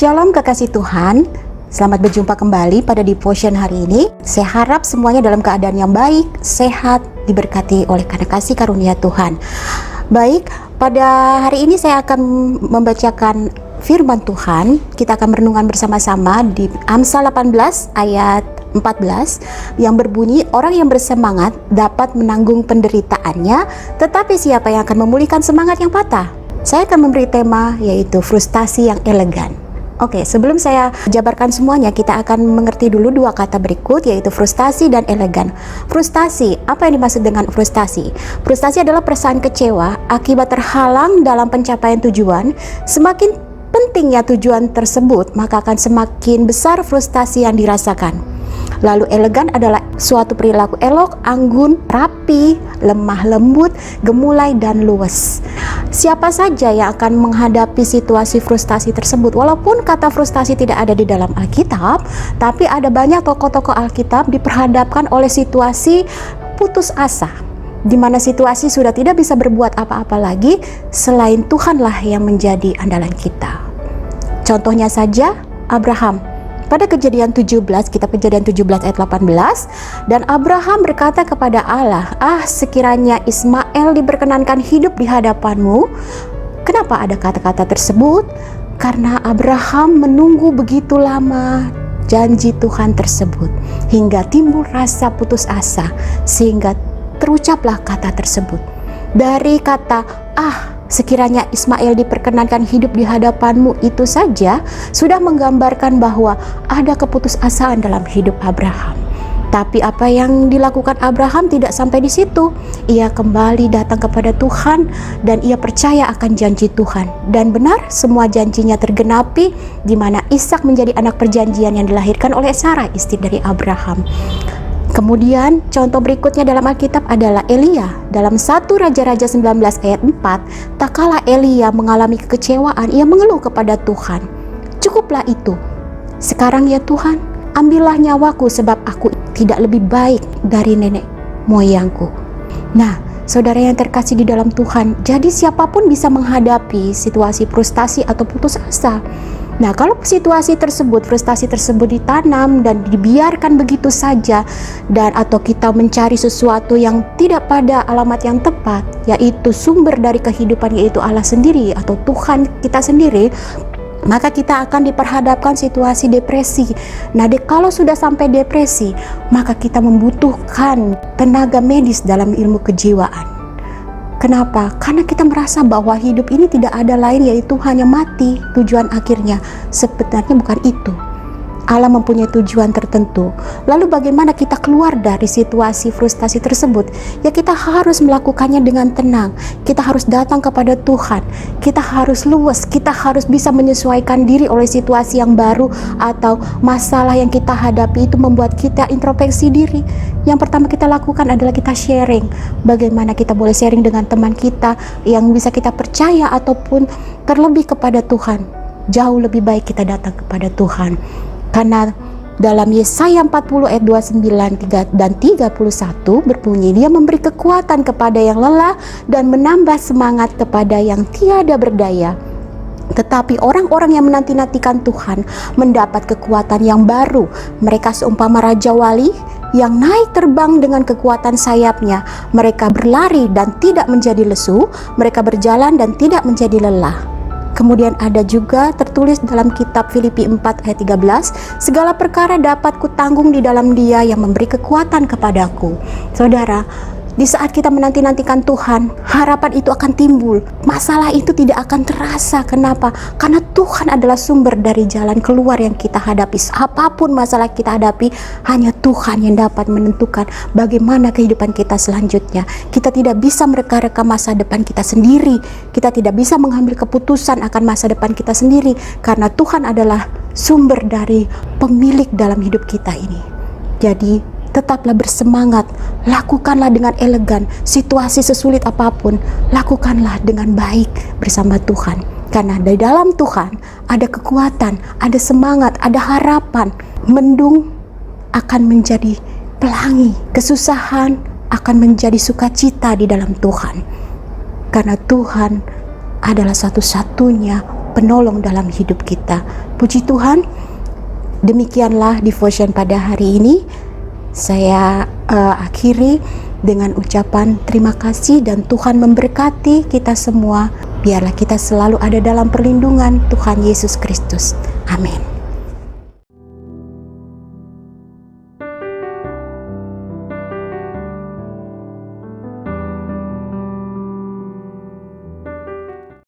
Shalom kekasih Tuhan, selamat berjumpa kembali pada devotion hari ini. Saya harap semuanya dalam keadaan yang baik, sehat, diberkati oleh karena kasih karunia Tuhan. Baik, pada hari ini saya akan membacakan firman Tuhan. Kita akan merenungkan bersama-sama di Amsal 18 ayat 14 yang berbunyi, orang yang bersemangat dapat menanggung penderitaannya, tetapi siapa yang akan memulihkan semangat yang patah? Saya akan memberi tema yaitu frustasi yang elegan. Oke, sebelum saya jabarkan semuanya, kita akan mengerti dulu dua kata berikut, yaitu frustasi dan elegan. Frustasi, apa yang dimaksud dengan frustasi? Frustasi adalah perasaan kecewa akibat terhalang dalam pencapaian tujuan. Semakin pentingnya tujuan tersebut, maka akan semakin besar frustasi yang dirasakan. Lalu elegan adalah suatu perilaku elok, anggun, rapi, lemah lembut, gemulai, dan luwes. Siapa saja yang akan menghadapi situasi frustasi tersebut, walaupun kata frustasi tidak ada di dalam Alkitab, tapi ada banyak tokoh-tokoh Alkitab diperhadapkan oleh situasi putus asa, di mana situasi sudah tidak bisa berbuat apa-apa lagi selain Tuhanlah yang menjadi andalan kita. Contohnya saja Abraham. Pada Kejadian 17, kitab Kejadian 17 ayat 18, dan Abraham berkata kepada Allah, sekiranya Ismail diperkenankan hidup di hadapanmu. Kenapa ada kata-kata tersebut? Karena Abraham menunggu begitu lama janji Tuhan tersebut, hingga timbul rasa putus asa, sehingga terucaplah kata tersebut. Dari kata sekiranya Ismail diperkenankan hidup di hadapanmu itu saja sudah menggambarkan bahwa ada keputusasaan dalam hidup Abraham. Tapi apa yang dilakukan Abraham tidak sampai di situ. Ia kembali datang kepada Tuhan dan ia percaya akan janji Tuhan. Dan benar semua janjinya tergenapi, di mana Ishak menjadi anak perjanjian yang dilahirkan oleh Sarah, istri dari Abraham. Kemudian contoh berikutnya dalam Alkitab adalah Elia. Dalam 1 Raja-Raja 19 ayat 4, tak kala Elia mengalami kekecewaan, ia mengeluh kepada Tuhan. Cukuplah itu. Sekarang ya Tuhan, ambillah nyawaku sebab aku tidak lebih baik dari nenek moyangku. Nah, saudara yang terkasih di dalam Tuhan, jadi siapapun bisa menghadapi situasi frustasi atau putus asa. Nah, kalau situasi tersebut, frustasi tersebut ditanam dan dibiarkan begitu saja, dan atau kita mencari sesuatu yang tidak pada alamat yang tepat, yaitu sumber dari kehidupan, yaitu Allah sendiri atau Tuhan kita sendiri, maka kita akan diperhadapkan situasi depresi. Nah, kalau sudah sampai depresi, maka kita membutuhkan tenaga medis dalam ilmu kejiwaan. Kenapa? Karena kita merasa bahwa hidup ini tidak ada lain yaitu hanya mati. Tujuan akhirnya sebenarnya bukan itu. Allah mempunyai tujuan tertentu. Lalu bagaimana kita keluar dari situasi frustasi tersebut? Ya, kita harus melakukannya dengan tenang. Kita harus datang kepada Tuhan. Kita harus luwes. Kita harus bisa menyesuaikan diri oleh situasi yang baru atau masalah yang kita hadapi itu membuat kita introspeksi diri. Yang pertama kita lakukan adalah kita sharing. Bagaimana kita boleh sharing dengan teman kita yang bisa kita percaya ataupun terlebih kepada Tuhan. Jauh lebih baik kita datang kepada Tuhan. Karena dalam Yesaya 40 ayat 29 dan 31 berbunyi, Dia memberi kekuatan kepada yang lelah dan menambah semangat kepada yang tiada berdaya. Tetapi orang-orang yang menanti-nantikan Tuhan mendapat kekuatan yang baru. Mereka seumpama Raja Wali yang naik terbang dengan kekuatan sayapnya. Mereka berlari dan tidak menjadi lesu. Mereka berjalan dan tidak menjadi lelah. Kemudian ada juga tertulis dalam kitab Filipi 4 ayat 13, segala perkara dapat kutanggung di dalam Dia yang memberi kekuatan kepadaku. Saudara, di saat kita menanti-nantikan Tuhan, harapan itu akan timbul. Masalah itu tidak akan terasa. Kenapa? Karena Tuhan adalah sumber dari jalan keluar yang kita hadapi. Apapun masalah kita hadapi, hanya Tuhan yang dapat menentukan bagaimana kehidupan kita selanjutnya. Kita tidak bisa mereka-reka masa depan kita sendiri. Kita tidak bisa mengambil keputusan akan masa depan kita sendiri. Karena Tuhan adalah sumber dari pemilik dalam hidup kita ini. Jadi, tetaplah bersemangat, lakukanlah dengan elegan, situasi sesulit apapun, lakukanlah dengan baik bersama Tuhan. Karena di dalam Tuhan ada kekuatan, ada semangat, ada harapan. Mendung akan menjadi pelangi, kesusahan akan menjadi sukacita di dalam Tuhan. Karena Tuhan adalah satu-satunya penolong dalam hidup kita, Puji Tuhan, demikianlah devotion pada hari ini. Saya akhiri dengan ucapan terima kasih dan Tuhan memberkati kita semua. Biarlah kita selalu ada dalam perlindungan Tuhan Yesus Kristus. Amin.